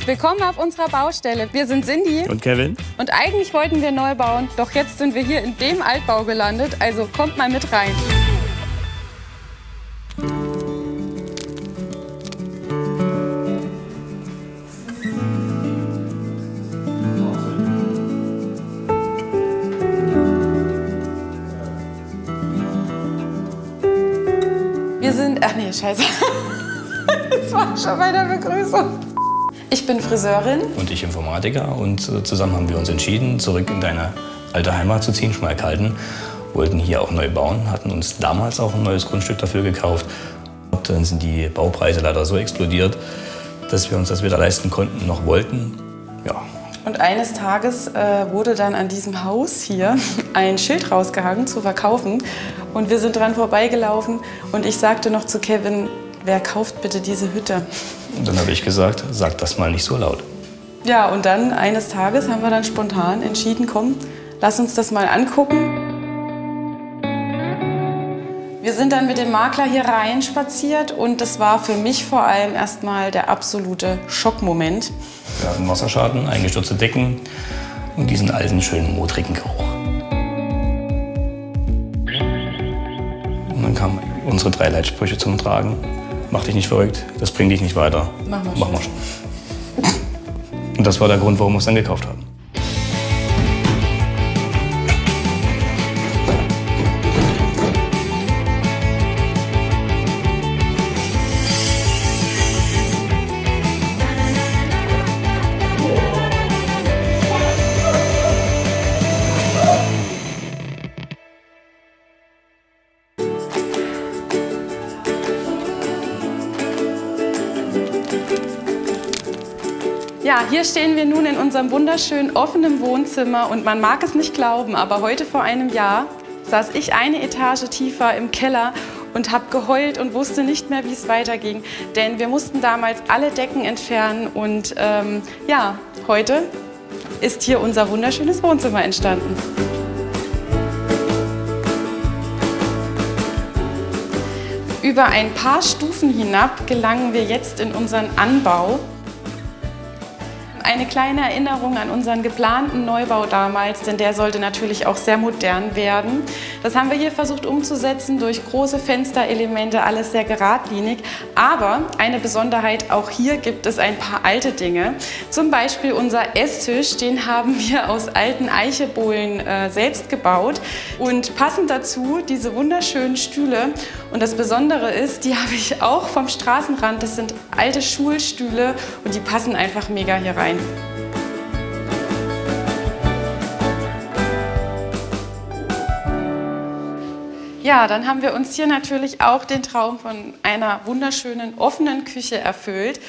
Willkommen auf unserer Baustelle. Wir sind Cindy und Kevin. Und eigentlich wollten wir neu bauen, doch jetzt sind wir hier in dem Altbau gelandet. Also kommt mal mit rein. Wir sind... Ach nee, scheiße. Das war schon bei der Begrüßung. Ich bin Friseurin. Und ich Informatiker. Und zusammen haben wir uns entschieden, zurück in deine alte Heimat zu ziehen, Schmalkalden. Wollten hier auch neu bauen, hatten uns damals auch ein neues Grundstück dafür gekauft. Und dann sind die Baupreise leider so explodiert, dass wir uns das weder leisten konnten noch wollten. Ja. Und eines Tages wurde dann an diesem Haus hier ein Schild rausgehangen zu verkaufen. Und wir sind dran vorbeigelaufen und ich sagte noch zu Kevin, wer kauft bitte diese Hütte? Und dann habe ich gesagt, sag das mal nicht so laut. Ja, und dann eines Tages haben wir dann spontan entschieden, komm, lass uns das mal angucken. Wir sind dann mit dem Makler hier rein spaziert und das war für mich vor allem erstmal der absolute Schockmoment. Wir hatten Wasserschaden, eingestürzte Decken und diesen alten, schönen, modrigen Geruch. Und dann kamen unsere 3 Leitsprüche zum Tragen. Mach dich nicht verrückt, das bringt dich nicht weiter. Machen wir schon. Und das war der Grund, warum wir es dann gekauft haben. Ja, hier stehen wir nun in unserem wunderschönen offenen Wohnzimmer und man mag es nicht glauben, aber heute vor einem Jahr saß ich eine Etage tiefer im Keller und habe geheult und wusste nicht mehr, wie es weiterging. Denn wir mussten damals alle Decken entfernen und ja, heute ist hier unser wunderschönes Wohnzimmer entstanden. Über ein paar Stufen hinab gelangen wir jetzt in unseren Anbau. Eine kleine Erinnerung an unseren geplanten Neubau damals, denn der sollte natürlich auch sehr modern werden. Das haben wir hier versucht umzusetzen durch große Fensterelemente, alles sehr geradlinig. Aber eine Besonderheit, auch hier gibt es ein paar alte Dinge. Zum Beispiel unser Esstisch, den haben wir aus alten Eichebohlen selbst gebaut. Und passend dazu diese wunderschönen Stühle. Und das Besondere ist, die habe ich auch vom Straßenrand. Das sind alte Schulstühle und die passen einfach mega hier rein. Ja, dann haben wir uns hier natürlich auch den Traum von einer wunderschönen offenen Küche erfüllt.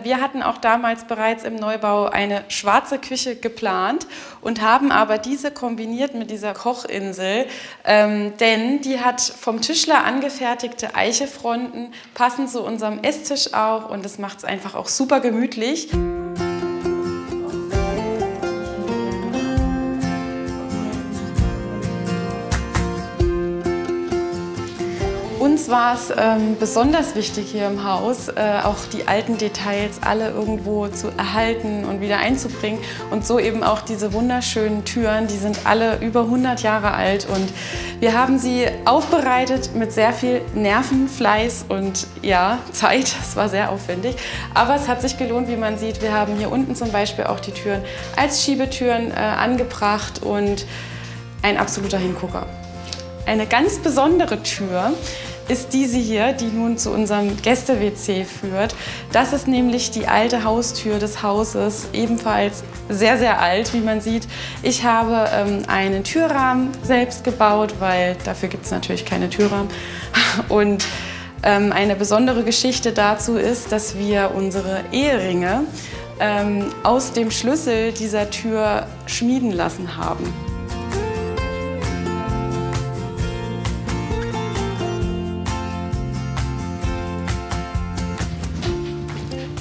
Wir hatten auch damals bereits im Neubau eine schwarze Küche geplant und haben aber diese kombiniert mit dieser Kochinsel, denn die hat vom Tischler angefertigte Eichefronten, passend zu unserem Esstisch auch und das macht es einfach auch super gemütlich. Uns war es besonders wichtig hier im Haus, auch die alten Details alle irgendwo zu erhalten und wieder einzubringen. Und so eben auch diese wunderschönen Türen, die sind alle über 100 Jahre alt. Und wir haben sie aufbereitet mit sehr viel Nerven, Fleiß und ja, Zeit. Es war sehr aufwendig. Aber es hat sich gelohnt, wie man sieht. Wir haben hier unten zum Beispiel auch die Türen als Schiebetüren angebracht und ein absoluter Hingucker. Eine ganz besondere Tür ist diese hier, die nun zu unserem Gäste-WC führt. Das ist nämlich die alte Haustür des Hauses, ebenfalls sehr, sehr alt, wie man sieht. Ich habe einen Türrahmen selbst gebaut, weil dafür gibt es natürlich keine Türrahmen. Und eine besondere Geschichte dazu ist, dass wir unsere Eheringe aus dem Schlüssel dieser Tür schmieden lassen haben.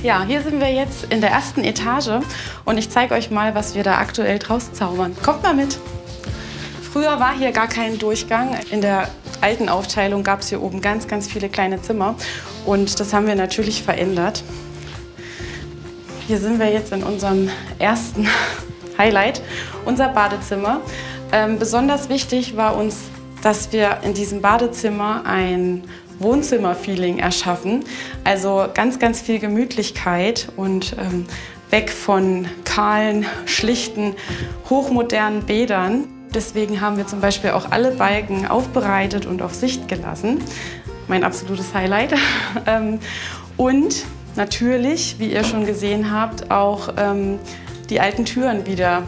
Ja, hier sind wir jetzt in der ersten Etage und ich zeige euch mal, was wir da aktuell draus zaubern. Kommt mal mit! Früher war hier gar kein Durchgang. In der alten Aufteilung gab es hier oben ganz, ganz viele kleine Zimmer und das haben wir natürlich verändert. Hier sind wir jetzt in unserem ersten Highlight, unser Badezimmer. Besonders wichtig war uns, dass wir in diesem Badezimmer ein Wohnzimmer-Feeling erschaffen. Also ganz, ganz viel Gemütlichkeit und weg von kahlen, schlichten, hochmodernen Bädern. Deswegen haben wir zum Beispiel auch alle Balken aufbereitet und auf Sicht gelassen. Mein absolutes Highlight. Und natürlich, wie ihr schon gesehen habt, auch die alten Türen wieder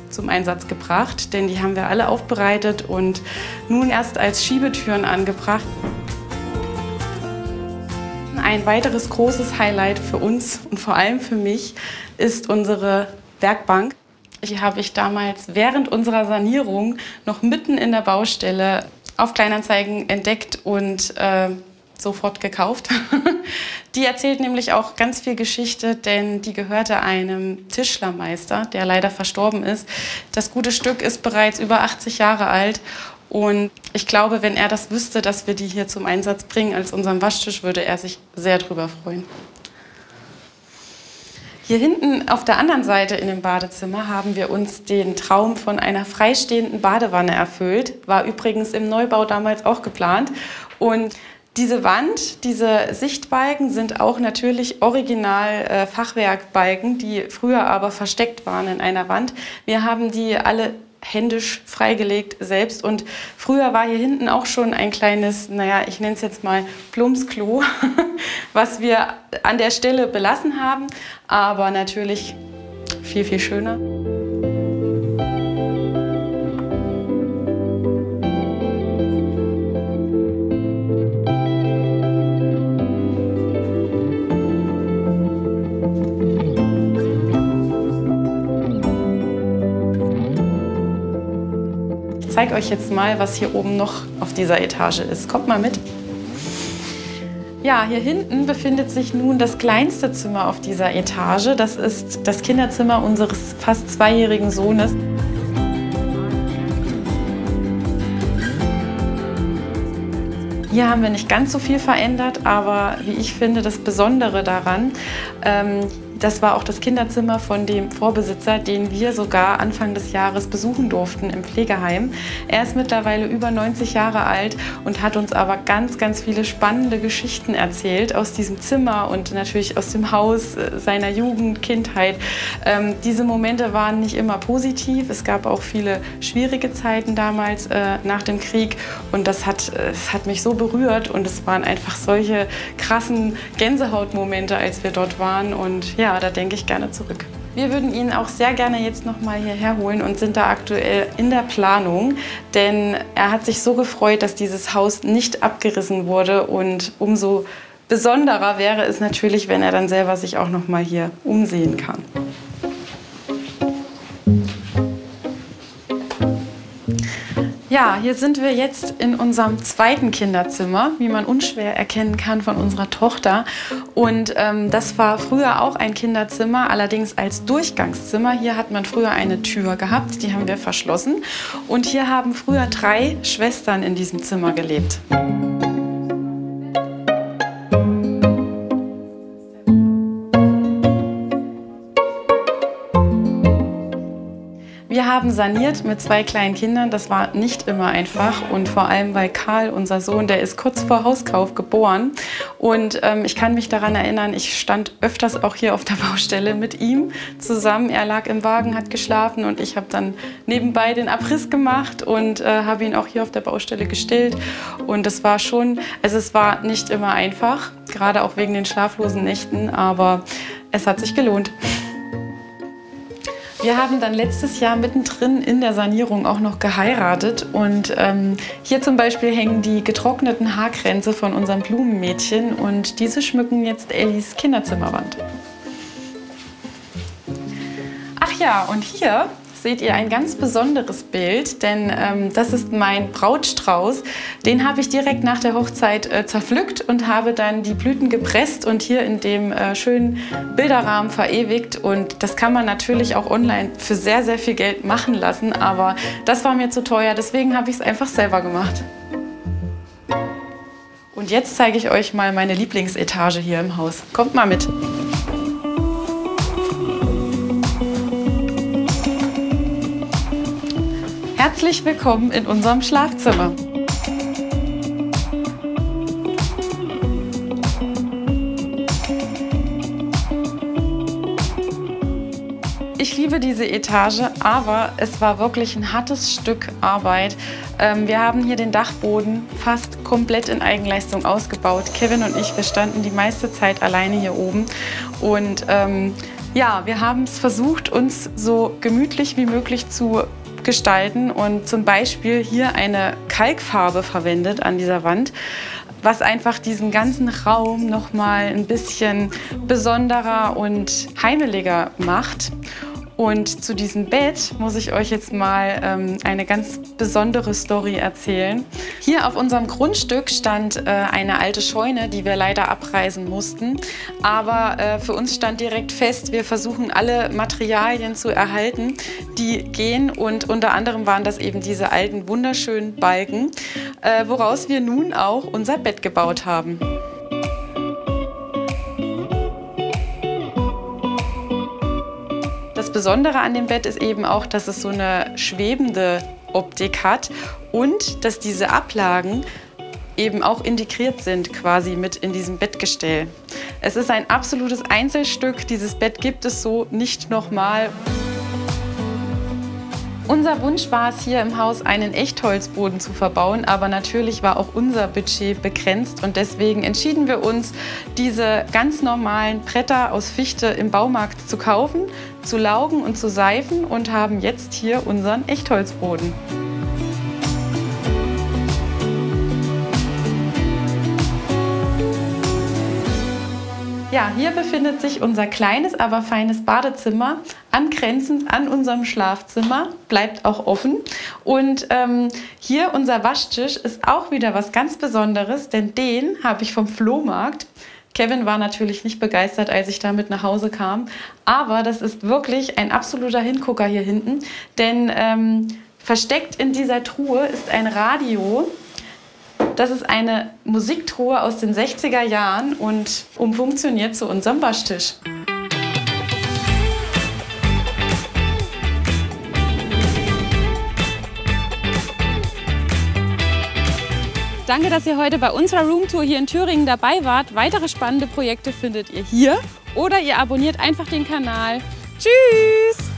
zum Einsatz gebracht, denn die haben wir alle aufbereitet und nun erst als Schiebetüren angebracht. Ein weiteres großes Highlight für uns und vor allem für mich ist unsere Werkbank. Die habe ich damals während unserer Sanierung noch mitten in der Baustelle auf Kleinanzeigen entdeckt und sofort gekauft. Die erzählt nämlich auch ganz viel Geschichte, denn die gehörte einem Tischlermeister, der leider verstorben ist. Das gute Stück ist bereits über 80 Jahre alt und ich glaube, wenn er das wüsste, dass wir die hier zum Einsatz bringen als unseren Waschtisch, würde er sich sehr drüber freuen. Hier hinten auf der anderen Seite in dem Badezimmer haben wir uns den Traum von einer freistehenden Badewanne erfüllt. War übrigens im Neubau damals auch geplant. Und diese Wand, diese Sichtbalken sind auch natürlich original Fachwerkbalken, die früher aber versteckt waren in einer Wand. Wir haben die alle händisch freigelegt selbst und früher war hier hinten auch schon ein kleines, naja, ich nenne es jetzt mal Plumpsklo, was wir an der Stelle belassen haben, aber natürlich viel, viel schöner. Ich zeige euch jetzt mal, was hier oben noch auf dieser Etage ist. Kommt mal mit. Ja, hier hinten befindet sich nun das kleinste Zimmer auf dieser Etage. Das ist das Kinderzimmer unseres fast zweijährigen Sohnes. Hier haben wir nicht ganz so viel verändert, aber wie ich finde, das Besondere daran, das war auch das Kinderzimmer von dem Vorbesitzer, den wir sogar Anfang des Jahres besuchen durften im Pflegeheim. Er ist mittlerweile über 90 Jahre alt und hat uns aber ganz, ganz viele spannende Geschichten erzählt aus diesem Zimmer und natürlich aus dem Haus seiner Jugend, Kindheit. Diese Momente waren nicht immer positiv. Es gab auch viele schwierige Zeiten damals nach dem Krieg und das hat mich so berührt und es waren einfach solche krassen Gänsehautmomente, als wir dort waren und ja, da denke ich gerne zurück. Wir würden ihn auch sehr gerne jetzt noch mal hierher holen und sind da aktuell in der Planung, denn er hat sich so gefreut, dass dieses Haus nicht abgerissen wurde und umso besonderer wäre es natürlich, wenn er dann selber sich auch noch mal hier umsehen kann. Ja, hier sind wir jetzt in unserem zweiten Kinderzimmer, wie man unschwer erkennen kann von unserer Tochter. Und das war früher auch ein Kinderzimmer, allerdings als Durchgangszimmer. Hier hat man früher eine Tür gehabt, die haben wir verschlossen. Und hier haben früher 3 Schwestern in diesem Zimmer gelebt. Wir haben saniert mit 2 kleinen Kindern. Das war nicht immer einfach und vor allem, weil Karl, unser Sohn, der ist kurz vor Hauskauf geboren und ich kann mich daran erinnern, ich stand öfters auch hier auf der Baustelle mit ihm zusammen. Er lag im Wagen, hat geschlafen und ich habe dann nebenbei den Abriss gemacht und habe ihn auch hier auf der Baustelle gestillt und es war schon, also es war nicht immer einfach, gerade auch wegen den schlaflosen Nächten, aber es hat sich gelohnt. Wir haben dann letztes Jahr mittendrin in der Sanierung auch noch geheiratet und hier zum Beispiel hängen die getrockneten Haarkränze von unserem Blumenmädchen und diese schmücken jetzt Ellis Kinderzimmerwand. Ach ja, und hier seht ihr ein ganz besonderes Bild, denn das ist mein Brautstrauß. Den habe ich direkt nach der Hochzeit zerpflückt und habe dann die Blüten gepresst und hier in dem schönen Bilderrahmen verewigt. Und das kann man natürlich auch online für sehr, sehr viel Geld machen lassen, aber das war mir zu teuer, deswegen habe ich es einfach selber gemacht. Und jetzt zeige ich euch mal meine Lieblingsetage hier im Haus. Kommt mal mit! Herzlich willkommen in unserem Schlafzimmer. Ich liebe diese Etage, aber es war wirklich ein hartes Stück Arbeit. Wir haben hier den Dachboden fast komplett in Eigenleistung ausgebaut. Kevin und ich, wir standen die meiste Zeit alleine hier oben. Und ja, wir haben es versucht, uns so gemütlich wie möglich zu gestalten und zum Beispiel hier eine Kalkfarbe verwendet an dieser Wand, was einfach diesen ganzen Raum noch mal ein bisschen besonderer und heimeliger macht. Und zu diesem Bett muss ich euch jetzt mal eine ganz besondere Story erzählen. Hier auf unserem Grundstück stand eine alte Scheune, die wir leider abreißen mussten. Aber für uns stand direkt fest, wir versuchen alle Materialien zu erhalten, die gehen. Und unter anderem waren das eben diese alten, wunderschönen Balken, woraus wir nun auch unser Bett gebaut haben. Das Besondere an dem Bett ist eben auch, dass es so eine schwebende Optik hat und dass diese Ablagen eben auch integriert sind quasi mit in diesem Bettgestell. Es ist ein absolutes Einzelstück. Dieses Bett gibt es so nicht nochmal. Unser Wunsch war es, hier im Haus einen Echtholzboden zu verbauen, aber natürlich war auch unser Budget begrenzt und deswegen entschieden wir uns, diese ganz normalen Bretter aus Fichte im Baumarkt zu kaufen, zu laugen und zu seifen und haben jetzt hier unseren Echtholzboden. Ja, hier befindet sich unser kleines, aber feines Badezimmer, angrenzend an unserem Schlafzimmer, bleibt auch offen. Und hier unser Waschtisch ist auch wieder was ganz Besonderes, denn den habe ich vom Flohmarkt. Kevin war natürlich nicht begeistert, als ich damit nach Hause kam, aber das ist wirklich ein absoluter Hingucker hier hinten, denn versteckt in dieser Truhe ist ein Radio. Das ist eine Musiktruhe aus den 60er Jahren und umfunktioniert zu unserem Waschtisch. Danke, dass ihr heute bei unserer Roomtour hier in Thüringen dabei wart. Weitere spannende Projekte findet ihr hier oder ihr abonniert einfach den Kanal. Tschüss!